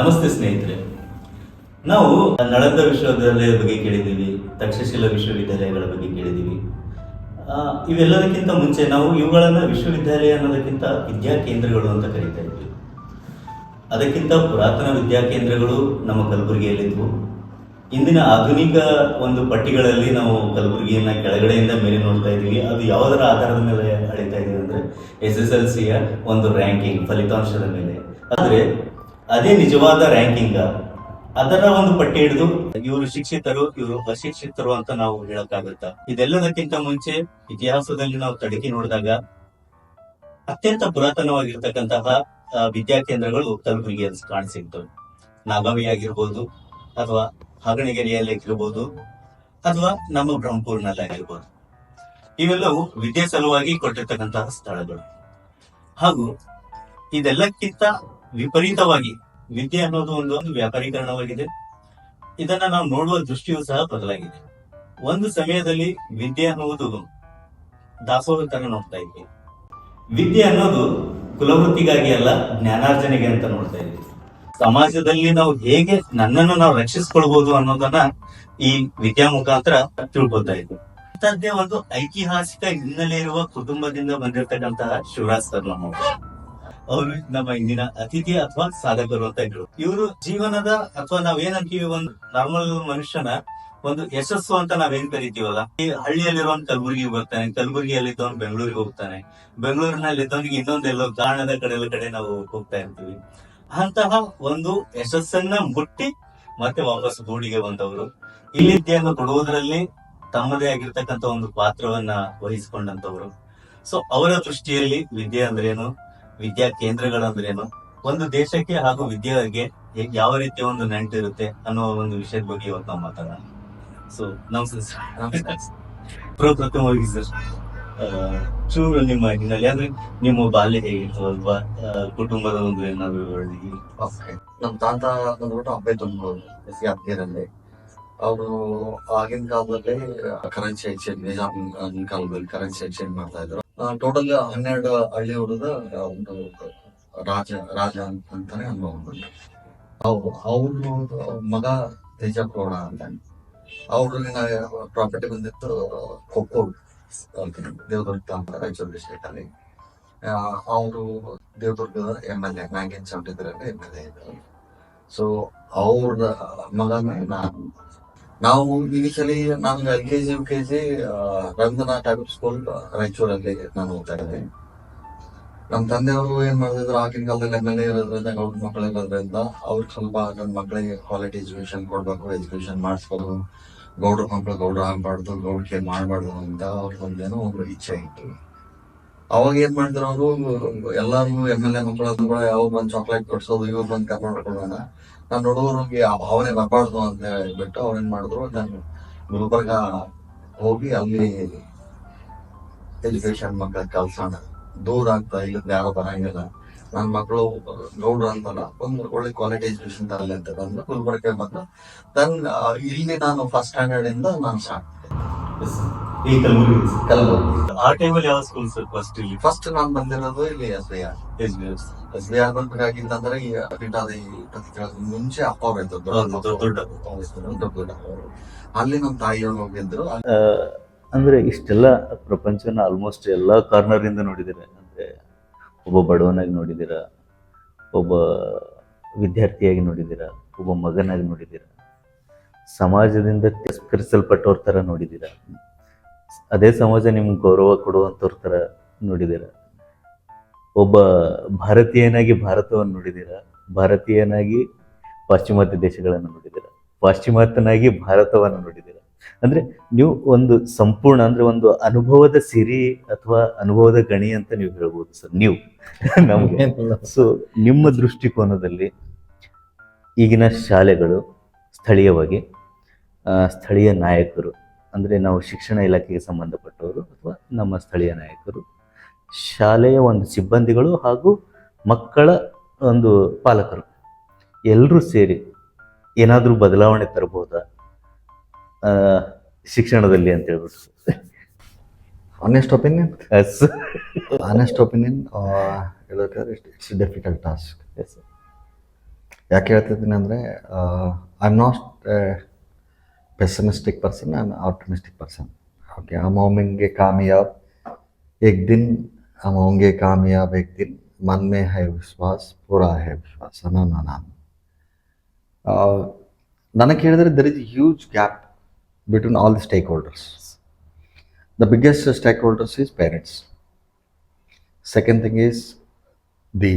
ನಮಸ್ತೆ ಸ್ನೇಹಿತರೆ. ನಾವು ನಳಂದ ವಿಶ್ವವಿದ್ಯಾಲಯದ ಬಗ್ಗೆ ಕೇಳಿದ್ದೀವಿ, ತಕ್ಷಶಿಲಾ ವಿಶ್ವವಿದ್ಯಾಲಯಗಳ ಬಗ್ಗೆ ಕೇಳಿದ್ದೀವಿ. ಇವೆಲ್ಲದಕ್ಕಿಂತ ಮುಂಚೆ ನಾವು ಇವುಗಳನ್ನು ವಿಶ್ವವಿದ್ಯಾಲಯ ಅನ್ನೋದಕ್ಕಿಂತ ವಿದ್ಯಾ ಕೇಂದ್ರಗಳು ಅಂತ ಕರೀತಾ ಇದ್ವಿ. ಅದಕ್ಕಿಂತ ಪುರಾತನ ವಿದ್ಯಾ ಕೇಂದ್ರಗಳು ನಮ್ಮ ಕಲಬುರಗಿಯಲ್ಲಿದ್ವು. ಇಂದಿನ ಆಧುನಿಕ ಒಂದು ಪಟ್ಟಿಗಳಲ್ಲಿ ನಾವು ಕಲಬುರಗಿಯನ್ನು ಕೆಳಗಡೆಯಿಂದ ಮೇಲೆ ನೋಡ್ತಾ ಇದ್ದೀವಿ. ಅದು ಯಾವುದರ ಆಧಾರದ ಮೇಲೆ ಅಳಿತಾ ಇದ್ದೀವಿ ಅಂದರೆ SSLCಯ ಒಂದು ರ್ಯಾಂಕಿಂಗ್ ಫಲಿತಾಂಶದ ಮೇಲೆ. ಆದರೆ ಅದೇ ನಿಜವಾದ ರ್ಯಾಂಕಿಂಗ್, ಅದರ ಒಂದು ಪಟ್ಟಿ ಹಿಡಿದು ಇವರು ಶಿಕ್ಷಿತರು, ಇವರು ಅಶಿಕ್ಷಿತರು ಅಂತ ನಾವು ಹೇಳಕ್ಕಾಗುತ್ತಾ? ಇದೆಲ್ಲದಕ್ಕಿಂತ ಮುಂಚೆ ಇತಿಹಾಸದಲ್ಲಿ ನಾವು ತಡಕಿ ನೋಡಿದಾಗ ಅತ್ಯಂತ ಪುರಾತನವಾಗಿರ್ತಕ್ಕಂತಹ ವಿದ್ಯಾ ಕೇಂದ್ರಗಳು ಕಲಬುರಗಿಯಲ್ಲಿ ಕಾಣಿಸಿರ್ತವೆ. ನಾಗಾವಿ ಆಗಿರ್ಬೋದು, ಅಥವಾ ಹಾಗಣಗೆರೆಯಲ್ಲಿ ಆಗಿರ್ಬೋದು, ಅಥವಾ ನಮ್ಮ ಬ್ರಹ್ಮಪುರ್ನಲ್ಲಿ ಆಗಿರ್ಬೋದು. ಇವೆಲ್ಲವೂ ವಿದ್ಯೆ ಸಲುವಾಗಿ ಕೊಟ್ಟಿರ್ತಕ್ಕಂತಹ ಸ್ಥಳಗಳು. ಹಾಗೂ ಇದೆಲ್ಲಕ್ಕಿಂತ ವಿಪರೀತವಾಗಿ ವಿದ್ಯೆ ಅನ್ನೋದು ಒಂದು ವ್ಯಾಪಾರೀಕರಣವಾಗಿದೆ. ಇದನ್ನ ನಾವು ನೋಡುವ ದೃಷ್ಟಿಯೂ ಸಹ ಬದಲಾಗಿದೆ. ಒಂದು ಸಮಯದಲ್ಲಿ ವಿದ್ಯೆ ಅನ್ನುವುದು ದಾಸೋಹ ತರ ನೋಡ್ತಾ ಇದ್ವಿ. ವಿದ್ಯೆ ಅನ್ನೋದು ಕುಲವೃತ್ತಿಗಾಗಿ ಅಲ್ಲ, ಜ್ಞಾನಾರ್ಜನೆಗೆ ಅಂತ ನೋಡ್ತಾ ಇದ್ವಿ. ಸಮಾಜದಲ್ಲಿ ನಾವು ಹೇಗೆ ನನ್ನನ್ನು ನಾವು ರಕ್ಷಿಸ್ಕೊಳ್ಬಹುದು ಅನ್ನೋದನ್ನ ಈ ವಿದ್ಯಾ ಮುಖಾಂತರ ತಿಳ್ಕೊತಾ ಇದ್ವಿ. ಅಂತದ್ದೇ ಒಂದು ಐತಿಹಾಸಿಕ ಹಿನ್ನೆಲೆ ಇರುವ ಕುಟುಂಬದಿಂದ ಬಂದಿರತಕ್ಕಂತಹ ಶಿವರಾಜ್ ಸರ್ ಅವರು ನಮ್ಮ ಇಂದಿನ ಅತಿಥಿ ಅಥವಾ ಸಾಧಕರು ಅಂತ ಇದ್ರು. ಇವರು ಜೀವನದ ಅಥವಾ ನಾವೇನಂತೀವಿ, ಒಂದು ನಾರ್ಮಲ್ ಮನುಷ್ಯನ ಒಂದು ಯಶಸ್ಸು ಅಂತ ನಾವೇನ್ ಕರಿತೀವಲ್ಲ, ಈ ಹಳ್ಳಿಯಲ್ಲಿರೋನ್ ಕಲಬುರಗಿಗೆ ಬರ್ತಾನೆ, ಕಲಬುರಗಿಯಲ್ಲಿದ್ದವನ್ ಬೆಂಗಳೂರಿಗೆ ಹೋಗ್ತಾನೆ, ಬೆಂಗಳೂರಿನಲ್ಲಿದ್ದವನಿಗೆ ಇನ್ನೊಂದೆಲ್ಲೋ ಕಾರಣದ ಕಡೆ ನಾವು ಹೋಗ್ತಾ ಇರ್ತೀವಿ. ಅಂತಹ ಒಂದು ಯಶಸ್ಸನ್ನ ಮುಟ್ಟಿ ಮತ್ತೆ ವಾಪಸ್ ಗೂಡಿಗೆ ಬಂದವರು. ಇಲ್ಲಿ ವಿದ್ಯೆಯನ್ನು ಕೊಡುವುದರಲ್ಲಿ ತಮ್ಮದೇ ಆಗಿರ್ತಕ್ಕಂಥ ಒಂದು ಪಾತ್ರವನ್ನ ವಹಿಸಿಕೊಂಡಂತವರು. ಸೊ ಅವರ ದೃಷ್ಟಿಯಲ್ಲಿ ವಿದ್ಯೆ ಅಂದ್ರೇನು, ವಿದ್ಯಾ ಕೇಂದ್ರಗಳಂದ್ರೇನು, ಒಂದು ದೇಶಕ್ಕೆ ಹಾಗೂ ವಿದ್ಯೆಗೆ ಯಾವ ರೀತಿಯ ಒಂದು ನಂಟಿರುತ್ತೆ ಅನ್ನೋ ಒಂದು ವಿಷಯದ ಬಗ್ಗೆ ಇವತ್ತು ನಾವು ಮಾತಾಡೋಣ. ಸೊ ನಮಸ್ತೆ. ಪ್ರಪ್ರಥಮವಾಗಿ ಸರ್, ಚೂರು ನಿಮ್ಮ ಹಿನ್ನೆಲೆ ಅಂದ್ರೆ ನಿಮ್ಮ ಬಾಲ್ಯ ಹೇಗಿತ್ತು ಅಲ್ವಾ, ಕುಟುಂಬದ ಒಂದು ಏನಾದ್ರು ಹೇಳಿ. ನಮ್ ತಾತ ಬಂದ್ಬಿಟ್ಟು ಅಬ್ಬೆ ತುಂಬೋದು ಯಾದಗಿರಲ್ಲಿ. ಅವರು ಆಗಿನ ಕಾಲದಲ್ಲಿ ಕರೆನ್ಸಿ ಎಕ್ಸ್ಚೇಂಜ್, ನಿಜಾಮ್ ಕಾಲದಲ್ಲಿ ಕರೆನ್ಸಿ ಎಕ್ಸ್ಚೇಂಜ್ ಮಾಡ್ತಾ ಇದ್ರು. ಟೋಟಲ್ 12 ಹಳ್ಳಿ ಹೊಡೆದ ಒಂದು ರಾಜ ಅಂತಾನೆ ಅನ್ಬಹುದು. ಅವ್ರ ಮಗ ತೇಜಪ್ಗೌಡ ಅಂತ. ಅವ್ರಿಗೆ ಪ್ರಾಪರ್ಟಿ ಬಂದಿತ್ತು ಕೊಪ್ಪೂರ್, ದೇವದುರ್ಗ ಅಂತ, ರಾಯಚೂರು ಡಿಸ್ಟ್ರಿಕ್ಟ್ ಅಲ್ಲಿ. ಅವರು ದೇವದುರ್ಗದ MLA 1973 MLA ಇದ್ರು. ಸೊ ಅವ್ರ ಮಗನೇ ನಾವು ಇನಿಷಿಯಲಿ ನಾನು LKG UKG Rangana tablet school ರಾಯಚೂರಲ್ಲಿ ನಾನು ಓದ್ತಾ ಇದ್ದೆ. ನಮ್ಮ ತಂದೆಯವರು ಏನ್ ಮಾಡಿದ್ರು, ಆಗಿನ ಕಾಲದಲ್ಲಿ MLA ಇರೋದ್ರಿಂದ, ಗೌಡ್ರ ಮಕ್ಕಳು ಇರೋದ್ರಿಂದ ಅವ್ರಿಗೆ ಸ್ವಲ್ಪ ನನ್ನ ಮಕ್ಕಳಿಗೆ ಕ್ವಾಲಿಟಿ ಎಜುಕೇಶನ್ ಕೊಡ್ಬೇಕು, ಎಜುಕೇಶನ್ ಮಾಡಿಸ್ಬೋದು, ಗೌಡ್ರ ಮಕ್ಕಳು ಗೌಡ್ರ ಆಗ್ಬಾರ್ದು, ಗೌಡ್ರಿಗೆ ಮಾಡ್ಬಾರ್ದು ಅಂತ ಅವ್ರಿಗೊಂದೇನೋ ಒಂದು ಇಚ್ಛೆ ಇತ್ತು. ಅವಾಗ ಏನ್ ಮಾಡಿದ್ರು ಅವರು, ಎಲ್ಲಾರು MLA ಮಕ್ಕಳು ಕೂಡ ಯಾವ ಬಂದ್ ಚಾಕ್ಲೇಟ್ ಕೊಡ್ಸೋದು, ಇವ್ರು ಬಂದ್ ಕರ್ಕೊಂಡು ಕೊಡೋಣ, ನಾನು ಹುಡುಗರಿಗೆ ಆ ಭಾವನೆ ಬರಬಾರ್ದು ಅಂತ ಹೇಳ್ಬಿಟ್ಟು ಅವ್ರೇನ್ ಮಾಡಿದ್ರು, ನಾನು ಗುಲ್ಬರ್ಗ ಹೋಗಿ ಅಲ್ಲಿ ಎಜುಕೇಶನ್ ಮಕ್ಕಳಿಗೆ ಕಲ್ಸೋಣ, ದೂರ ಆಗ್ತಾ ಇಲ್ಲದ ಯಾರೋ ಬರಂಗಿಲ್ಲ, ನನ್ನ ಮಕ್ಕಳು ಗೌಡ್ರು ಅಂತಲ್ಲ, ಒಂದು ಒಳ್ಳೆ ಕ್ವಾಲಿಟಿ ಎಜುಕೇಶನ್ ತರಲಿ ಅಂತ ಬಂದು ಗುಲ್ಬರ್ಗ ಬಂದು ಇಲ್ಲಿ ನಾನು ಫಸ್ಟ್ ಸ್ಟ್ಯಾಂಡರ್ಡ್ ಇಂದ ನಾನು ಸ್ಟಾರ್ಟ್ ಕಲಬುರಗಿ. ಆ ಟೈಮಲ್ಲಿ ಯಾವ ಸ್ಕೂಲ್ ಸರ್ ಫಸ್ಟ್ ನಾನು ಬಂದಿರೋದು ಇಲ್ಲಿ SBR ಬಂದಾಗಿಂತಂದ್ರೆ ಈ ಮುಂಚೆ ಅಪ್ಪ ಅವ್ರ ದೊಡ್ಡ ಅಲ್ಲಿ ನಮ್ಮ ತಾಯಿಯವ್ರು ಹೋಗಿದ್ರು. ಅಂದ್ರೆ ಇಷ್ಟೆಲ್ಲ ಪ್ರಪಂಚನ ಆಲ್ಮೋಸ್ಟ್ ಎಲ್ಲ ಕಾರ್ನರ್ ಇಂದ ನೋಡಿದಿರ. ಅಂದ್ರೆ ಒಬ್ಬ ಬಡವನಾಗಿ ನೋಡಿದಿರ, ಒಬ್ಬ ವಿದ್ಯಾರ್ಥಿಯಾಗಿ ನೋಡಿದಿರ, ಒಬ್ಬ ಮಗನಾಗಿ ನೋಡಿದಿರ, ಸಮಾಜದಿಂದ ತಿರಸ್ಕರಿಸಲ್ಪಟ್ಟವ್ರ ತರ ನೋಡಿದಿರ, ಅದೇ ಸಮಾಜ ನಿಮ್ಗೆ ಗೌರವ ಕೊಡುವಂಥವ್ರ ತರ ನೋಡಿದಿರ, ಒಬ್ಬ ಭಾರತೀಯನಾಗಿ ಭಾರತವನ್ನು ನೋಡಿದಿರ, ಭಾರತೀಯನಾಗಿ ಪಾಶ್ಚಿಮಾತ್ಯ ದೇಶಗಳನ್ನು ನೋಡಿದಿರ, ಪಾಶ್ಚಿಮಾತ್ಯನಾಗಿ ಭಾರತವನ್ನು ನೋಡಿದಿರ. ಅಂದ್ರೆ ನೀವು ಒಂದು ಸಂಪೂರ್ಣ, ಅಂದ್ರೆ ಒಂದು ಅನುಭವದ ಸಿರಿ ಅಥವಾ ಅನುಭವದ ಗಣಿ ಅಂತ ನೀವು ಹೇಳ್ಬೋದು ಸರ್ ನೀವು ನಮ್ಗೆ. ಸೊ ನಿಮ್ಮ ದೃಷ್ಟಿಕೋನದಲ್ಲಿ ಈಗಿನ ಶಾಲೆಗಳು ಸ್ಥಳೀಯವಾಗಿ, ಸ್ಥಳೀಯ ನಾಯಕರು, ಅಂದ್ರೆ ನಾವು ಶಿಕ್ಷಣ ಇಲಾಖೆಗೆ ಸಂಬಂಧಪಟ್ಟವರು ಅಥವಾ ನಮ್ಮ ಸ್ಥಳೀಯ ನಾಯಕರು, ಶಾಲೆಯ ಒಂದು ಸಿಬ್ಬಂದಿಗಳು ಹಾಗೂ ಮಕ್ಕಳ ಒಂದು ಪಾಲಕರು ಎಲ್ಲರೂ ಸೇರಿ ಏನಾದರೂ ಬದಲಾವಣೆ ತರಬಹುದಾ ಶಿಕ್ಷಣದಲ್ಲಿ ಅಂತ ಹೇಳ್ಬಿಟ್ಟು? Honest opinion? Yes. Honest opinion, it's a difficult task. Yes, sir. ಯಾಕೆ ಹೇಳ್ತಿದ್ದೀನಿ ಅಂದರೆ I am not pessimistic person, I am optimistic person. Okay, हम होंगे कामयाब एक दिन, हम होंगे कामयाब एक दिन, मन में है विश्वास, पूरा है विश्वास. ನಾನು ನನಗೆ ಹೇಳಿದರೆ there is huge gap between all the stakeholders. The biggest stakeholders is parents. Second thing is the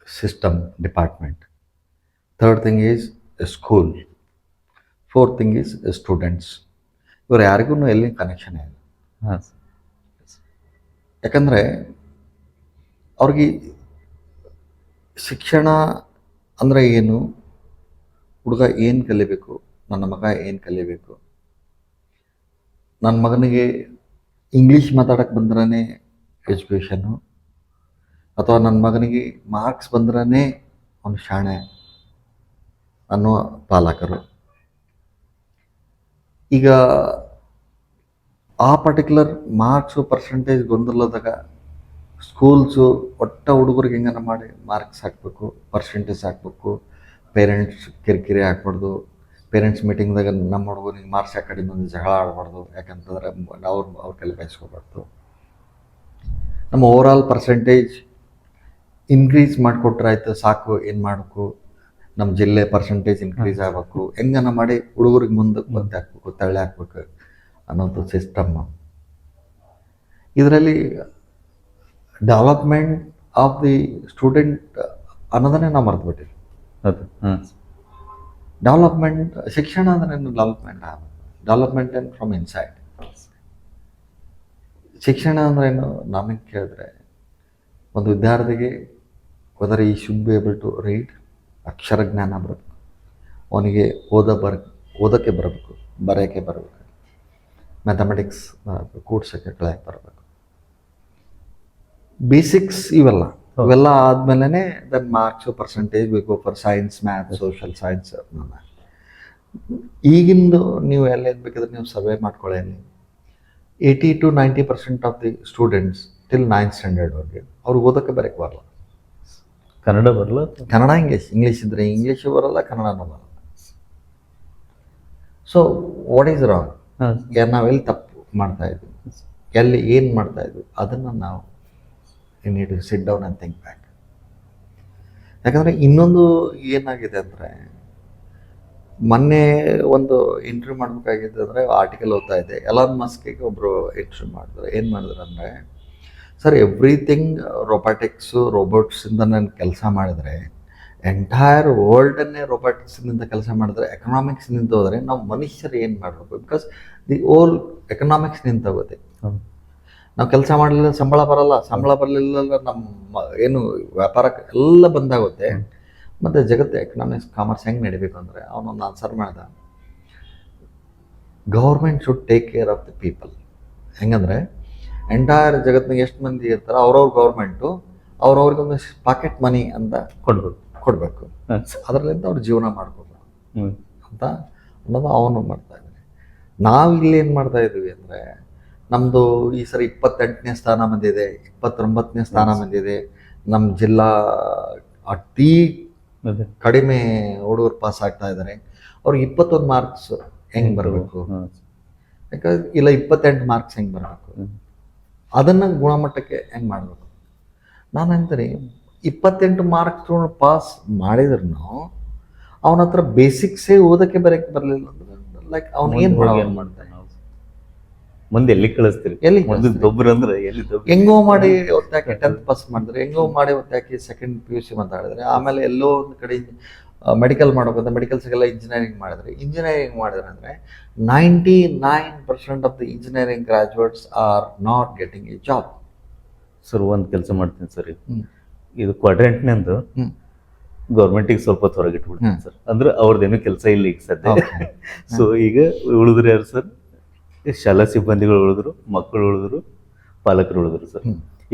system department. Third thing is school. Fourth thing is students. ಇವರು ಯಾರಿಗೂ ಎಲ್ಲಿ ಕನೆಕ್ಷನ್ ಇಲ್ಲ. ಹಾಂ ಯಾಕಂದರೆ ಅವ್ರಿಗೆ ಶಿಕ್ಷಣ ಅಂದರೆ ಏನು, ಹುಡುಗ ಏನು ಕಲಿಬೇಕು, ನನ್ನ ಮಗ ಏನು ಕಲಿಬೇಕು, ನನ್ನ ಮಗನಿಗೆ ಇಂಗ್ಲೀಷ್ ಮಾತಾಡೋಕ್ಕೆ ಬಂದ್ರೇ ಎಜುಕೇಷನ್ನು, ಅಥವಾ ನನ್ನ ಮಗನಿಗೆ ಮಾರ್ಕ್ಸ್ ಬಂದ್ರೇ ಅವನು ಶಾಣೆ ಅನ್ನೋ ಪಾಲಕರು. ಈಗ ಆ ಪರ್ಟಿಕ್ಯುಲರ್ ಮಾರ್ಕ್ಸು ಪರ್ಸೆಂಟೇಜ್ ಗೊಂದಲದಾಗ ಸ್ಕೂಲ್ಸು ಒಟ್ಟ ಹುಡುಗರಿಗೆ ಹೆಂಗನ ಮಾಡಿ ಮಾರ್ಕ್ಸ್ ಹಾಕಬೇಕು, ಪರ್ಸೆಂಟೇಜ್ ಹಾಕಬೇಕು, ಪೇರೆಂಟ್ಸ್ ಕಿರಿಕಿರಿ ಹಾಕ್ಬಾರ್ದು, ಪೇರೆಂಟ್ಸ್ ಮೀಟಿಂಗ್ದಾಗ ನಮ್ಮ ಹುಡುಗನಿಗೆ ಮಾರ್ಕ್ಸ್ ಯಾಕೆ ಕಡಿಮೆ ಬಂದು ಜಗಳ ಆಡಬಾರ್ದು, ಯಾಕಂತಂದ್ರೆ ಅವ್ರ ಕೈಲಿ ಬಯಸ್ಕೋಬಾರ್ದು. ನಮ್ಮ ಓವರಾಲ್ ಪರ್ಸೆಂಟೇಜ್ ಇನ್ಕ್ರೀಸ್ ಮಾಡಿಕೊಟ್ರೆ ಆಯ್ತು ಸಾಕು, ಏನು ಮಾಡಬೇಕು, ನಮ್ಮ ಜಿಲ್ಲೆ ಪರ್ಸೆಂಟೇಜ್ ಇನ್ಕ್ರೀಸ್ ಆಗಬೇಕು, ಹೆಂಗನ ಮಾಡಿ ಹುಡುಗರಿಗೆ ಮುಂದಕ್ಕೆ ಬಂದು ಹಾಕ್ಬೇಕು, ತಳ್ಳಿ ಹಾಕ್ಬೇಕು ಅನ್ನೋದು ಸಿಸ್ಟಮ್. ಇದರಲ್ಲಿ ಡೆವಲಪ್ಮೆಂಟ್ ಆಫ್ ದಿ ಸ್ಟೂಡೆಂಟ್ ಅನ್ನೋದನ್ನೇ ನಾವು ಮರೆತುಬಿಟ್ಟಿವಿ. ಅದು ಹಾಂ ಡೆವಲಪ್ಮೆಂಟ್, ಶಿಕ್ಷಣ ಅಂದ್ರೆ ಡೆವಲಪ್ಮೆಂಟ್ ಆಗಬೇಕು. Development and from inside. ಶಿಕ್ಷಣ ಅಂದ್ರೇನು ನಮಗೆ ಕೇಳಿದ್ರೆ, ಒಂದು ವಿದ್ಯಾರ್ಥಿಗೆ whether he should be able to read, ಅಕ್ಷರ ಜ್ಞಾನ ಬರಬೇಕು, ಅವನಿಗೆ ಓದೋಕ್ಕೆ ಬರಬೇಕು, ಬರೆಯೋಕ್ಕೆ ಬರಬೇಕು, ಮ್ಯಾಥಮೆಟಿಕ್ಸ್ ಬರಬೇಕು, ಕೂಡ್ಸೋಕ್ಕೆ ಕಳೆಯೋಕ್ಕೆ ಬರಬೇಕು, ಬೇಸಿಕ್ಸ್ ಇವೆಲ್ಲ ಆದಮೇಲೆ ದೆನ್ ಮಾರ್ಕ್ಸು ಪರ್ಸೆಂಟೇಜ್ ಬೇಕು for science, math, social science. ಈಗಿಂದು ನೀವು ಎಲ್ಲೇನು ಬೇಕಾದ್ರೆ ನೀವು ಸರ್ವೆ ಮಾಡ್ಕೊಳ್ಳಿ, 80 to 90% of the students till 9th ಸ್ಟ್ಯಾಂಡರ್ಡ್ವರೆಗೆ ಅವ್ರಿಗೆ ಓದೋಕ್ಕೆ ಬರೋಕ್ಕೆ ಬರಲ್ಲ. ಕನ್ನಡ ಬರಲ್ಲ, ಕನ್ನಡ ಇಂಗ್ಲೀಷ್ ಇದ್ದರೆ ಇಂಗ್ಲೀಷು ಬರಲ್ಲ, ಕನ್ನಡನೂ ಬರಲ್ಲ. So what is wrong? ಹಾಂ ನಾವೆಲ್ಲಿ ತಪ್ಪು ಮಾಡ್ತಾಯಿದ್ವಿ, ಎಲ್ಲಿ ಏನು ಮಾಡ್ತಾಯಿದ್ವಿ, ಅದನ್ನು ನಾವು need to sit down and think back. ಯಾಕಂದರೆ ಇನ್ನೊಂದು ಏನಾಗಿದೆ ಅಂದರೆ, ಮೊನ್ನೆ ಒಂದು ಇಂಟರ್ವ್ಯೂ ಮಾಡಬೇಕಾಗಿದ್ದು ಅಂದರೆ ಆರ್ಟಿಕಲ್ ಓದ್ತಾ ಇದ್ದೆ. ಎಲಾನ್ ಮಸ್ಕಿಗೆ ಒಬ್ಬರು ಇಂಟರ್ವ್ಯೂ ಮಾಡಿದ್ರು. ಏನು ಮಾಡಿದ್ರು ಅಂದರೆ, ಸರ್ ಎವ್ರಿಥಿಂಗ್ ರೊಬಾಟಿಕ್ಸು ರೋಬೋಟ್ಸಿಂದ ನಾನು ಕೆಲಸ ಮಾಡಿದರೆ, ಎಂಟೈರ್ ವರ್ಲ್ಡನ್ನೇ ರೊಬಾಟಿಕ್ಸಿನಿಂದ ಕೆಲಸ ಮಾಡಿದ್ರೆ, ಎಕನಾಮಿಕ್ಸ್ನಿಂದ ಹೋದರೆ ನಾವು ಮನುಷ್ಯರು ಏನು ಮಾಡಬೇಕು? ಬಿಕಾಸ್ ದಿ ಓಲ್ ಎಕನಾಮಿಕ್ಸ್ ನಿಂತೋಗುತ್ತೆ. ನಾವು ಕೆಲಸ ಮಾಡಲಿಲ್ಲ, ಸಂಬಳ ಬರಲಿಲ್ಲ, ನಮ್ಮ ಏನು ವ್ಯಾಪಾರಕ್ಕೆ ಎಲ್ಲ ಬಂದಾಗುತ್ತೆ. ಮತ್ತು ಜಗತ್ತು ಎಕನಾಮಿಕ್ಸ್ ಕಾಮರ್ಸ್ ಹೆಂಗೆ ನಡಿಬೇಕು ಅಂದರೆ, ಅವನೊಂದು ಆನ್ಸರ್ ಮಾಡ್ದ, government should take care of the people. ಹೆಂಗಂದರೆ ಎಂಟೈರ್ ಜಗತ್ತಿನಾಗ ಎಷ್ಟು ಮಂದಿ ಇರ್ತಾರೆ, ಅವ್ರವ್ರ ಗೌರ್ಮೆಂಟು ಅವ್ರವ್ರಿಗೊಂದು ಪಾಕೆಟ್ ಮನಿ ಅಂತ ಕೊಡಬೇಕು, ಅದರಲ್ಲಿಂದ ಅವ್ರು ಜೀವನ ಮಾಡ್ಕೋಬೇಕು ಅಂತ ಅನ್ನೋದು ಅವನು ಮಾಡ್ತಾಯಿದ್ದಾನೆ. ನಾವು ಇಲ್ಲಿ ಏನು ಮಾಡ್ತಾಯಿದ್ದೀವಿ ಅಂದರೆ, ನಮ್ಮದು ಈ ಸರಿ 28ನೇ ಸ್ಥಾನ ಬಂದಿದೆ, 29ನೇ ಸ್ಥಾನ ಬಂದಿದೆ. ನಮ್ಮ ಜಿಲ್ಲಾ ಅತಿ ಕಡಿಮೆ ಹುಡುಗರು ಪಾಸ್ ಆಗ್ತಾ ಇದ್ದಾರೆ. ಅವ್ರಿಗೆ 21 ಮಾರ್ಕ್ಸ್ ಹೆಂಗೆ ಬರಬೇಕು? ಯಾಕಂದ್ರೆ ಇಲ್ಲ 28 ಮಾರ್ಕ್ಸ್ ಹೆಂಗೆ ಬರಬೇಕು? ಅದನ್ನು ಗುಣಮಟ್ಟಕ್ಕೆ ಹೆಂಗೆ ಮಾಡಬೇಕು? ನಾನು ಅಂತೀನಿ, 28 ಮಾರ್ಕ್ಸ್ ಪಾಸ್ ಮಾಡಿದ್ರು ಅವನ ಹತ್ರ ಬೇಸಿಕ್ಸೇ ಓದೋಕ್ಕೆ ಬರೋಕ್ಕೆ ಬರಲಿಲ್ಲ ಅಂದ್ರೆ, ಲೈಕ್ ಅವ್ನು ಏನು ಮಾಡ್ತಾನೆ? ಮುಂದೆ ಎಲ್ಲಿ ಕಳಿಸ್ತೀರಿ? ಎಲ್ಲಿ ಗೊಬ್ಬರ ಅಂದ್ರೆ ಎಲ್ಲಿ ಹೆಂಗೋ ಮಾಡಿ ಒತ್ತಾಕಿ 10th ಪಾಸ್ ಮಾಡಿದ್ರೆ, ಹೆಂಗೋ ಮಾಡಿ ಒತ್ತಾಕಿ ಸೆಕೆಂಡ್ PUC ಮಾತಾಡಿದ್ರೆ, ಆಮೇಲೆ ಎಲ್ಲೋ ಒಂದು ಕಡೆ ಮೆಡಿಕಲ್ ಮಾಡೋಕೆ ಮೆಡಿಕಲ್ ಸಿಗಲ್ಲ, ಇಂಜಿನಿಯರಿಂಗ್ ಮಾಡಿದ್ರೆ ಅಂದರೆ 99% of the engineering graduates are not getting a job. Sir ಒಂದು ಕೆಲಸ ಮಾಡ್ತೀನಿ ಸರ್, ಇದು ಕ್ವಾಡ್ರೆಂಟ್ನಿಂದು ಗೌರ್ಮೆಂಟಿಗೆ ಸ್ವಲ್ಪ ಹೊರಗಿಟ್ಬಿಡ್ತೀನಿ ಸರ್. ಅಂದ್ರೆ ಅವ್ರದ್ದೇನು ಕೆಲಸ ಇಲ್ಲ ಈಗ ಸದ್ಯ. ಸೊ ಈಗ ಉಳಿದ್ರೆ ಯಾರು ಸರ್? ಶಾಲಾ ಸಿಬ್ಬಂದಿಗಳು ಉಳಿದ್ರು, ಮಕ್ಕಳು ಉಳಿದ್ರು, ಪಾಲಕರು ಉಳಿದ್ರು ಸರ್.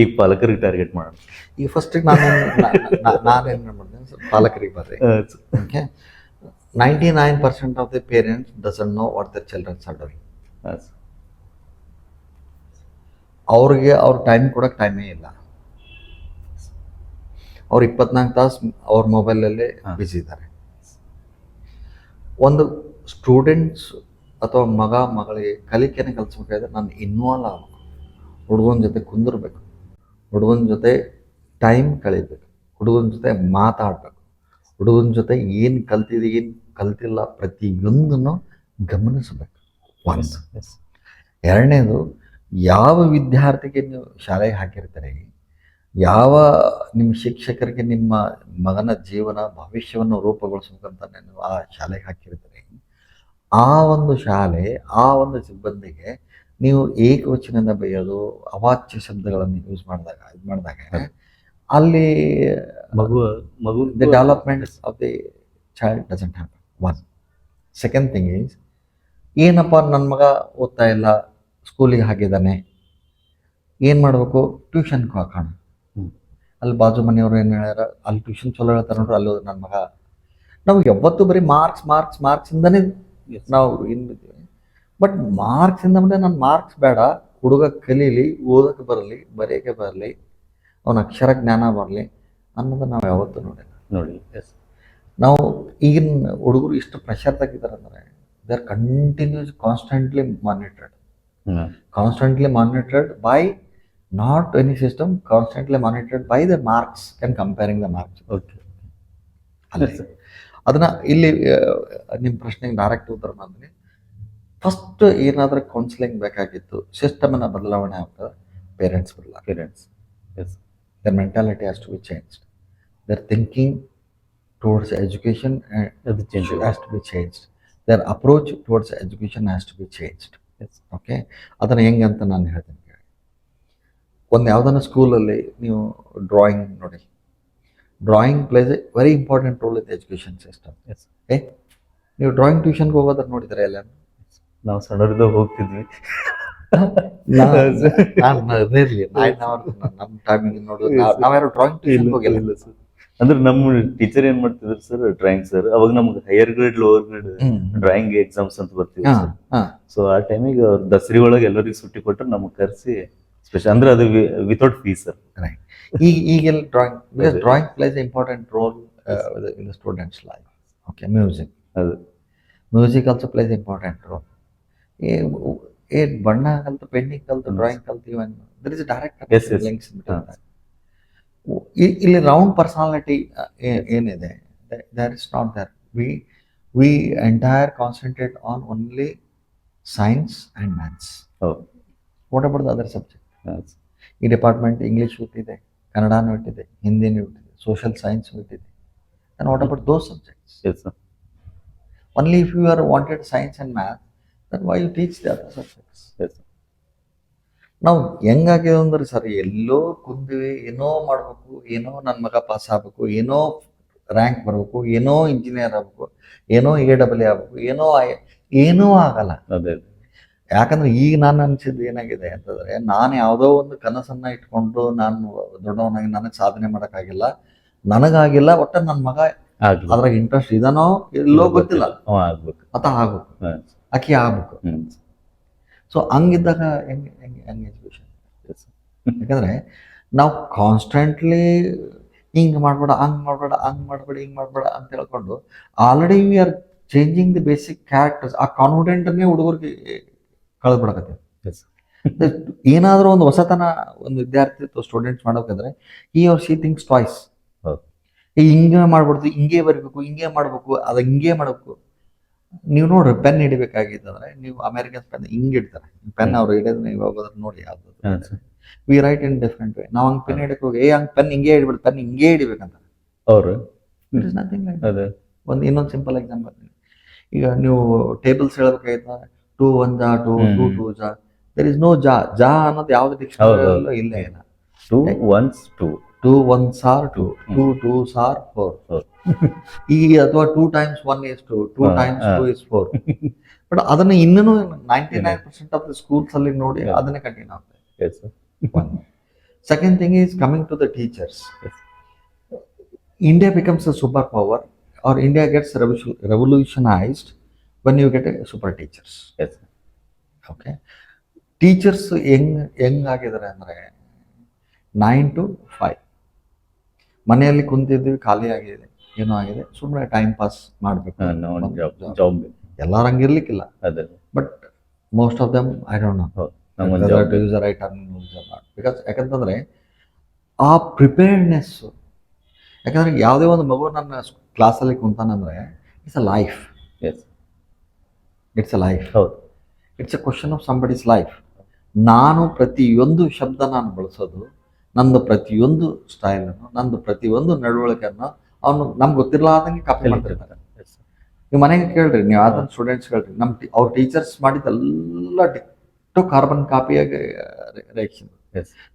ಈಗ ಪಾಲಕರಿಗೆ ಟಾರ್ಗೆಟ್ ಮಾಡೋಣ. ಈಗ ಫಸ್ಟಿಗೆ ನಾನೇನು ಮಾಡ್ತೀನಿ ಸರ್, ಪಾಲಕರಿಗೆ ಬರ್ರಿ. Okay, 99% of the parents doesn't know what their childrens are doing. ಅವ್ರಿಗೆ ಅವ್ರ ಟೈಮ್ ಕೊಡೋಕ್ಕೆ ಟೈಮೇ ಇಲ್ಲ. ಅವ್ರು 24 ತಾಸು ಅವ್ರ ಮೊಬೈಲಲ್ಲೇ ಹಾ. ಬ್ಯುಸಿ ಇದ್ದಾರೆ. ಒಂದು ಸ್ಟೂಡೆಂಟ್ಸ್ ಅಥವಾ ಮಗಳಿಗೆ ಕಲಿಕೆನ ಕಲಿಸ್ಬೇಕಾದ್ರೆ ನಾನು ಇನ್ವಾಲ್ವ್ ಆಗಬೇಕು, ಹುಡುಗನ ಜೊತೆ ಕುಂದಿರ್ಬೇಕು, ಹುಡುಗನ ಜೊತೆ ಟೈಮ್ ಕಳೀಬೇಕು, ಹುಡುಗನ ಜೊತೆ ಮಾತಾಡಬೇಕು, ಹುಡುಗನ ಜೊತೆ ಏನು ಕಲ್ತಿದೆ ಏನು ಕಲ್ತಿಲ್ಲ ಪ್ರತಿಯೊಂದನ್ನು ಗಮನಿಸಬೇಕು. ಒಂದು. ಎರಡನೇದು, ಯಾವ ವಿದ್ಯಾರ್ಥಿಗೆ ನೀವು ಶಾಲೆಗೆ ಹಾಕಿರ್ತೀರಿ, ಯಾವ ನಿಮ್ಮ ಶಿಕ್ಷಕರಿಗೆ ನಿಮ್ಮ ಮಗನ ಜೀವನ ಭವಿಷ್ಯವನ್ನು ರೂಪುಗೊಳಿಸ್ಬೇಕಂತ ನೀವು ಆ ಶಾಲೆಗೆ ಹಾಕಿರ್ತೀರಿ, ಆ ಒಂದು ಶಾಲೆ, ಆ ಒಂದು ಸಿಬ್ಬಂದಿಗೆ ನೀವು ಏಕವಚನದ ಬೈಯೋದು, ಅವಾಚ್ಯ ಶಬ್ದಗಳನ್ನು ಯೂಸ್ ಮಾಡಿದಾಗ ಅಲ್ಲಿ ಮಗು the development of the child doesn't happen. One. Second thing is, ಏನಪ್ಪ ನನ್ನ ಮಗ ಓದ್ತಾ ಇಲ್ಲ, ಸ್ಕೂಲಿಗೆ ಹಾಕಿದ್ದಾನೆ, ಏನು ಮಾಡಬೇಕು? ಟ್ಯೂಷನ್ಗೆ ಹಾಕೋಣ. ಅಲ್ಲಿ ಬಾಜು ಮನೆಯವರು ಏನು ಹೇಳ್ಯಾರ, ಅಲ್ಲಿ ಟ್ಯೂಷನ್ ಚಲೋ ಹೇಳ್ತಾರೆ ನೋಡ್ರಿ, ಅಲ್ಲಿ ನನ್ನ ಮಗ. ನಾವು ಯಾವತ್ತೂ ಬರೀ ಮಾರ್ಕ್ಸಿಂದನೇ ನಾವು ಇನ್ಬಿದ್ದೀವಿ. ಬಟ್ ಮಾರ್ಕ್ಸಿಂದ ಅಂದರೆ ನನ್ನ ಮಾರ್ಕ್ಸ್ ಬೇಡ, ಹುಡುಗ ಕಲೀಲಿ, ಓದೋಕ್ಕೆ ಬರಲಿ, ಬರೆಯೋಕ್ಕೆ ಬರಲಿ, ಅವನ ಅಕ್ಷರ ಜ್ಞಾನ ಬರಲಿ ಅನ್ನೋದು ನಾವು ಯಾವತ್ತೂ ನೋಡಿಲ್ಲ. ನೋಡಿ. ನಾವು ಈಗಿನ ಹುಡುಗರು ಇಷ್ಟು ಪ್ರೆಷರ್ ತೆಗಿತಾರೆ ಅಂದರೆ they are continuous constantly monitored by not any system, constantly monitored by the marks and comparing the marks. Okay. ಅಲ್ಲಿ ಅದನ್ನು ಇಲ್ಲಿ ನಿಮ್ಮ ಪ್ರಶ್ನೆಗೆ ಡೈರೆಕ್ಟ್ ಉತ್ತರ ಮಾಡಿದ್ರೆ, ಫಸ್ಟ್ ಏನಾದರೂ ಕೌನ್ಸಿಲಿಂಗ್ ಬೇಕಾಗಿತ್ತು, ಸಿಸ್ಟಮನ್ನು ಬದಲಾವಣೆ ಆಗ್ತದೆ, parents their mentality has to be changed, their thinking towards education has to be changed, their approach towards education has to be changed. Okay, ಅದನ್ನು ಹೆಂಗೆ ಅಂತ ನಾನು ಹೇಳ್ತೀನಿ ಕೇಳಿ. ಒಂದು ಯಾವುದನ್ನ ಸ್ಕೂಲಲ್ಲಿ ನೀವು ಡ್ರಾಯಿಂಗ್ ನೋಡಿ, drawing place A very important role in education system. ನೀವು ಡ್ರಾಯಿಂಗ್ ಟ್ಯೂಷನ್ಗೆ ಹೋಗೋದ್ರ ನೋಡಿದರೆ ಎಲ್ಲ ನಾವು ಸಣ್ಣರಿದ್ದಾಗ ಹೋಗ್ತಿದ್ವಿ. ನಮ್ಮ ಟೈಮಿಗೆ ನೋಡೋದು ನಾವ್ಯಾರು ಡ್ರಾಯಿಂಗ್ ಟ್ಯೂಷನ್ ಹೋಗಿಲ್ಲ ಸರ್. ಅಂದ್ರೆ ನಮ್ಮ ಟೀಚರ್ ಏನ್ ಮಾಡ್ತಿದ್ರು ಸರ್, ಡ್ರಾಯಿಂಗ್ ಸರ್. ಅವಾಗ ನಮ್ಗೆ higher grade lower grade drawing exams ಅಂತ ಬರ್ತೀವಿ. ಸೊ ಆ ಟೈಮಿಗೆ ಅವ್ರು ದಸರಿ ಒಳಗೆ ಎಲ್ಲರಿಗೂ ಸುಟ್ಟಿ ಕೊಟ್ಟರು, ನಮ್ಗೆ ಕರೆಸಿ ಸ್ಪೆಷಲ್ ಅಂದ್ರೆ ಅದು ವಿತೌಟ್ ಫೀಸ್ ಸರ್. ಈಗೆಲ್ಲ drawing plays important role in the students life. Okay, music also plays important role. ಬಣ್ಣ ಕಲ್ತು, ಪೇಂಟಿಂಗ್ ಕಲ್ತು, ಡ್ರಾಯಿಂಗ್ ಕಲ್ತೀವಿ, ದರ್ ಇಸ್ ಡೈರೆಕ್ಟ್ ಲಿಂಕ್ಸ್. ಇಲ್ಲಿ ರೌಂಡ್ ಪರ್ಸನಾಲಿಟಿ ಏನಿದೆ, there is not there. We entire concentrate on only science and maths. What about the other subject? ಈ department English ಇಟ್ಟಿದೆ, ಕನ್ನಡನೂ ಇಟ್ಟಿದೆ, ಹಿಂದಿನೂ ಇಟ್ಟಿದೆ, ಸೋಷಿಯಲ್ ಸೈನ್ಸ್ ಇಟ್ಟಿದೆ. And what about those subjects? Only if you are wanted science and math, then why you teach the other subjects? ನಾವು ಹೆಂಗಾಗಿದೆ ಅಂದ್ರೆ sir, ಎಲ್ಲೋ ಕುಂದಿವಿ, ಏನೋ ಮಾಡಬೇಕು, ಏನೋ ನನ್ನ ಮಗ ಪಾಸ್ ಆಗಬೇಕು, ಏನೋ ರ್ಯಾಂಕ್ ಬರಬೇಕು, ಏನೋ ಇಂಜಿನಿಯರ್ ಆಗಬೇಕು, ಏನೋ AAA ಆಗಬೇಕು, ಏನೋ ಆಗಲ್ಲ. ಯಾಕಂದ್ರೆ ಈಗ ನಾನು ಅನಿಸಿದ್ದು ಏನಾಗಿದೆ ಅಂತಂದರೆ, ನಾನು ಯಾವುದೋ ಒಂದು ಕನಸನ್ನು ಇಟ್ಕೊಂಡು ನಾನು ದೊಡ್ಡವನಾಗಿ ನನಗೆ ಸಾಧನೆ ಮಾಡೋಕ್ಕಾಗಿಲ್ಲ, ನನಗಾಗಿಲ್ಲ, ಒಟ್ಟು ನನ್ನ ಮಗ ಅದ್ರಾಗ ಇಂಟ್ರೆಸ್ಟ್ ಇದನೋ ಎಲ್ಲೋ ಗೊತ್ತಿಲ್ಲ, ಆಗ್ಬೇಕು ಆಕಿ ಆಗ್ಬೇಕು. ಸೊ ಹಂಗಿದ್ದಾಗ ಹೆಂಗೆ ಎಜುಕೇಶನ್? ಯಾಕಂದ್ರೆ ನಾವು ಕಾನ್ಸ್ಟೆಂಟ್ಲಿ ಹಿಂಗೆ ಮಾಡ್ಬೇಡ, ಹಂಗೆ ಮಾಡಬೇಡ, ಹಿಂಗೆ ಮಾಡಬೇಡ ಅಂತ ಹೇಳ್ಕೊಂಡು already we are changing the basic characters. ಆ ಕಾನ್ಫಿಡೆಂಟನ್ನೇ ಹುಡುಗರಿಗೆ ಕಳೆದ್ಬಿಡಕತ್ತೀವಿ. ಏನಾದರೂ ಒಂದು ಹೊಸತನ ಒಂದು ವಿದ್ಯಾರ್ಥಿ ಅಥವಾ ಸ್ಟೂಡೆಂಟ್ಸ್ ಮಾಡ್ಬೇಕಾದ್ರೆ ಈ ಆರ್ ಶಿ ಥಿಂಕ್ಸ್ ಟ್ವೈಸ್. ಹಿಂಗೆ ಮಾಡ್ಬಾರ್ದು, ಹಿಂಗೆ ಬರಬೇಕು, ಹಿಂಗೆ ಮಾಡಬೇಕು, ಅದು ಹಿಂಗೆ ಮಾಡಬೇಕು. ನೀವು ನೋಡ್ರಿ, ಪೆನ್ ಹಿಡಿಬೇಕಾಗಿತ್ತಂದ್ರೆ ನೀವು ಅಮೆರಿಕನ್ ಪೆನ್ ಹಿಂಗೆ ಇಡ್ತಾರೆ, ಪೆನ್ ಅವ್ರು ಹಿಡಿದ್ರೆ ನೀವು ಹೋಗೋದ್ರ ನೋಡಿ ಯಾವ್ದು. We write in different way. ನಾವು ಹಂಗೆ ಪೆನ್ ಹಿಡಕ್ಕೆ ಹೋಗಿ ಹಂಗೆ ಪೆನ್ ಹಿಂಗೆ ಹಿಡಿಬಿಟ್ಟು ಪೆನ್ ಹಿಂಗೆ ಹಿಡಿಬೇಕಂತ ಅವರು. It is nothing like that. ಒಂದು ಇನ್ನೊಂದು ಸಿಂಪಲ್ ಎಕ್ಸಾಂಪಲ್, ಈಗ ನೀವು ಟೇಬಲ್ಸ್ ಹೇಳ್ಬೇಕಾಯ್ತಾ, 2 1 ಜಾ 2 2 2 ಜಾ, ದೇರ್ ಇಸ್ ನೋ ಜಾ. ಜಾ ಅನ್ನೋದು ಯಾವ್ದು ಡಿಕ್ಷನರಿ ಇಲ್ಲ. 2 1s 2, 2 1s are 2, 2 2s are 4. ಈ ಅಥವಾ 2 times 1 is 2, 2 times 2 is 4. But ಅದನ್ನ ಇನ್ನೂ 99% ಆಫ್ ದ ಸ್ಕೂಲ್ಸ್ ಅಲ್ಲಿ ನೋಡಿ ಅದನ್ನೇ ಕಂಟಿನ್ಯೂ ಆಗ್ತದೆ. Second thing is coming to the teachers. India becomes a superpower, or India gets revolutionized when you get a super teachers. Okay, teachers ಹೆಂಗಾಗಿದ್ದಾರೆ ಅಂದರೆ 9 to 5 ಮನೆಯಲ್ಲಿ ಕುಂತಿದ್ವಿ, ಖಾಲಿ ಆಗಿದೆ, ಏನೋ ಆಗಿದೆ, ಸುಮ್ಮನೆ ಟೈಮ್ ಪಾಸ್ ಮಾಡಬೇಕು. ಜಾಬ್ ಎಲ್ಲರೂ ಹಂಗಿರ್ಲಿಕ್ಕಿಲ್ಲ, ಅದೇ but most of them I don't know ಹೌದು ನಮ್ಮೊಂದು ಜಾಬ್ ಬಿಕಾಸ್ ಯಾಕಂತಂದ್ರೆ ಆ ಪ್ರಿಪೇರ್ಡ್ನೆಸ್ಸು, ಯಾಕಂದ್ರೆ ಯಾವುದೇ ಒಂದು ಮಗು ನನ್ನ ಕ್ಲಾಸಲ್ಲಿ ಕುಂತಾನಂದ್ರೆ it's a life, yes it's a life, ಹೌದು it's a question of somebody's life. ನಾನು ಪ್ರತಿಯೊಂದು ಶಬ್ದ ನಾನು ಬಳಸೋದು, ನಂದು ಪ್ರತಿಯೊಂದು ಸ್ಟೈಲನ್ನು, ನಂದು ಪ್ರತಿಯೊಂದು ನಡವಳಿಕೆಯನ್ನು ಅವನು ನಮ್ಗೆ ಗೊತ್ತಿರಲಾರ್ದಂಗೆ ಕಾಪಿ ಮಾಡ್ತಿರ್ತಾರೆ. ನೀವು ಮನೆಗೆ ಕೇಳ್ರಿ, ನೀವು ಯಾವ್ದಾದ್ರು ಸ್ಟೂಡೆಂಟ್ಸ್ ಕೇಳ್ರಿ, ಅವ್ರ ಟೀಚರ್ಸ್ ಮಾಡಿದ್ದೆಲ್ಲ ಡಿಕ್ಟೋ ಕಾರ್ಬನ್ ಕಾಪಿಯಾಗಿ reaction.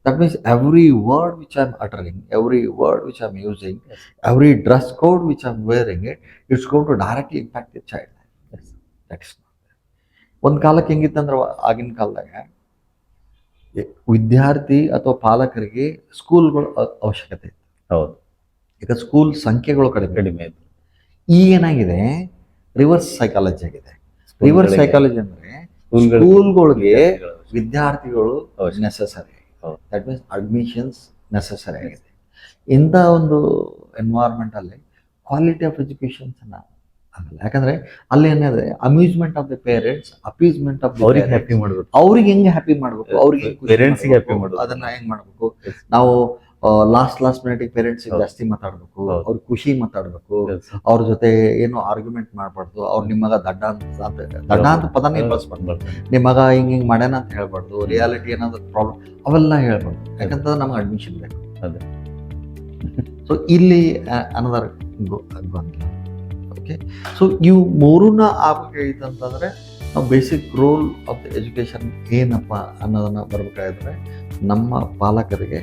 That means every word which I am uttering, every word which I am using, every dress code which I am wearing it's gone to directly impact the child. That is ಒಂದು ಕಾಲಕ್ಕೆ ಹೆಂಗಿತ್ತಂದ್ರೆ, ಆಗಿನ ಕಾಲದಾಗ ವಿದ್ಯಾರ್ಥಿ ಅಥವಾ ಪಾಲಕರಿಗೆ ಸ್ಕೂಲ್ಗಳು ಅವಶ್ಯಕತೆ ಇತ್ತು. ಹೌದು, ಈಗ ಸ್ಕೂಲ್ ಸಂಖ್ಯೆಗಳು ಕಡಿಮೆ ಇತ್ತು. ಈಗ ಏನಾಗಿದೆ, ರಿವರ್ಸ್ ಸೈಕಾಲಜಿ ಆಗಿದೆ. ರಿವರ್ಸ್ ಸೈಕಾಲಜಿ ಅಂದ್ರೆ ಸ್ಕೂಲ್ಗಳಿಗೆ ವಿದ್ಯಾರ್ಥಿಗಳು necessary, that means admissions necessary ಆಗಿದೆ. ಇಂಥ ಒಂದು ಎನ್ವೈರ್ಮೆಂಟ್ ಅಲ್ಲಿ ಕ್ವಾಲಿಟಿ ಆಫ್ ಎಜುಕೇಶನ್ ಆಗಲ್ಲ. ಯಾಕಂದ್ರೆ ಅಲ್ಲಿ ಏನಿದೆ, amusement of the parents, appeasement of ಅವ್ರಿಗೆ ಹ್ಯಾಪಿ ಮಾಡ್ಬೇಕು, ಅವ್ರಿಗೆ ಹೆಂಗೆ ಹ್ಯಾಪಿ ಮಾಡ್ಬೇಕು, ಅವ್ರಿಗೆ ಪೇರೆಂಟ್ಸ್ಗೆ ಹ್ಯಾಪಿ ಮಾಡ್ಬೇಕು, ಅದನ್ನ ಹೆಂಗ್ ಮಾಡ್ಬೇಕು. ನಾವು ಲಾಸ್ಟ್ ಮಿನಿಟಿಗೆ ಪೇರೆಂಟ್ಸ್ ಜಾಸ್ತಿ ಮಾತಾಡ್ಬೇಕು, ಅವ್ರ ಖುಷಿ ಮಾತಾಡ್ಬೇಕು, ಅವ್ರ ಜೊತೆ ಏನು ಆರ್ಗ್ಯುಮೆಂಟ್ ಮಾಡ್ಬಾರ್ದು. ಅವ್ರು ನಿಮ್ಮ ಮಗ ದಡ್ಡ ಅಂತ ಪದನೇ ಬಳಸ್ಬಾರ್ದು, ನಿಮ್ಮ ಮಗ ಹಿಂಗ್ ಮಾಡ್ಯಾನ ಅಂತ ಹೇಳ್ಬಾರ್ದು, ರಿಯಾಲಿಟಿ ಏನಾದ್ರು ಪ್ರಾಬ್ಲಮ್ ಅವೆಲ್ಲ ಹೇಳ್ಬಾರ್ದು. ಯಾಕಂತಂದ್ರೆ ನಮ್ಗೆ ಅಡ್ಮಿಷನ್ ಬೇಕು. ಅದೇ ಸೊ ಇಲ್ಲಿ ಅನದರ್ ಗೊಂದಲ. ಓಕೆ, ಸೊ ಇವು ಮೂರನ್ನ ಆಗ್ಬೇಕಾಗಿತ್ತಂತಂದ್ರೆ ನಾವು basic role of the education ಏನಪ್ಪ ಅನ್ನೋದನ್ನ ಬರ್ಬೇಕಾದ್ರೆ ನಮ್ಮ ಪಾಲಕರಿಗೆ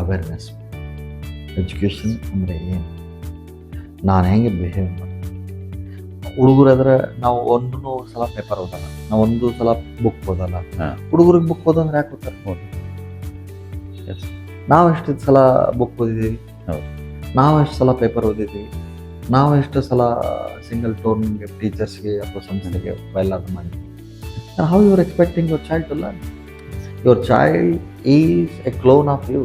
ಅವೇರ್ನೆಸ್, ಎಜುಕೇಷನ್ ಅಂದರೆ ಏನು, ನಾನು ಹೆಂಗೆ ಬಿಹೇವ್ ಮಾಡ್ತೀನಿ. ಹುಡುಗರಾದ್ರೆ ನಾವು ಒಂದು ಸಲ ಪೇಪರ್ ಓದಲ್ಲ, ನಾವು ಒಂದು ಸಲ ಬುಕ್ ಓದಲ್ಲ. ಹುಡುಗರಿಗೆ ಬುಕ್ ಓದಂದ್ರೆ ಯಾಕೆ ಓದ್ತಾರೆ? ನಾವು ಎಷ್ಟು ಸಲ ಬುಕ್ ಓದಿದ್ದೀವಿ, ನಾವು ಎಷ್ಟು ಸಲ ಪೇಪರ್ ಓದಿದ್ದೀವಿ, ನಾವು ಎಷ್ಟು ಸಲ ಸಿಂಗಲ್ ಟೋರ್ನಿಗೆ ಟೀಚರ್ಸ್ಗೆ ಅಥವಾ ಸಂಸ್ಥೆಗೆ ಫೈಲ್ ಅದು ಮಾಡಿದ್ದೀವಿ. How you are expecting your child to learn? Your child is a clone of you,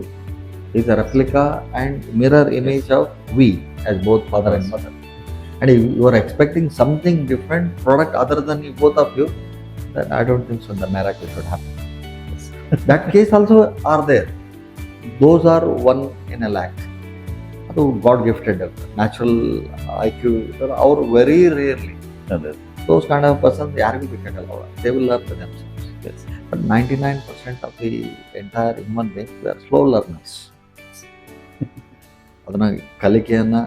is a replica and mirror image of we as both father and mother. And if you are expecting something different product other than you, both of you, then I don't think so the miracle should happen. That case also are there. Those are one in a lakh. ಅದು God gifted natural IQ or very rarely. Those kind of persons ಯಾರಿಗೂ ಬೇಕಾಗಲ್ಲ, they will learn for themselves. Yes. But 99% of the entire human beings, they are slow learners. ಅದನ್ನ ಕಲಿಕೆಯನ್ನು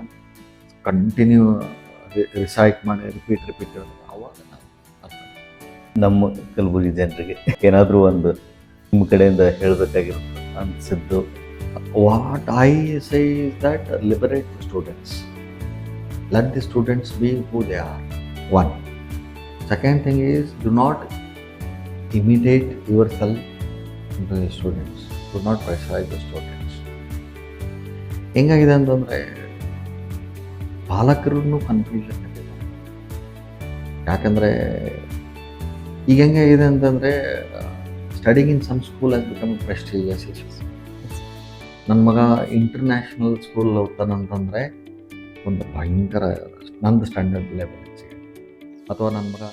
continue recite ಮಾಡಿ repeat ಅವಾಗ ನಮ್ಮ ಕಲಬುರಗಿ ಜನರಿಗೆ ಏನಾದರೂ ಒಂದು ನಿಮ್ಮ ಕಡೆಯಿಂದ ಹೇಳಬೇಕಾಗಿರುತ್ತೆ ಅನಿಸಿದ್ದು. What I say is that liberate the students, let the students be who they are. One. Second thing is, do not imitate yourself to the students, do not pressurize the students. ಹೆಂಗಾಗಿದೆ ಅಂತಂದರೆ ಪಾಲಕರನ್ನು confusion ಆಗಿದೆ. ಯಾಕಂದರೆ ಈಗ ಹೆಂಗಾಗಿದೆ ಅಂತಂದರೆ studying in some school as become prestigious issues. ನನ್ನ ಮಗ ಇಂಟರ್ನ್ಯಾಷನಲ್ ಸ್ಕೂಲ್ ಓದ್ತಾನಂತಂದರೆ ಒಂದು ಭಯಂಕರ ನಂದು ಸ್ಟ್ಯಾಂಡರ್ಡ್ ಲೆವೆಲ್, ಅಥವಾ ನನ್ನ ಮಗ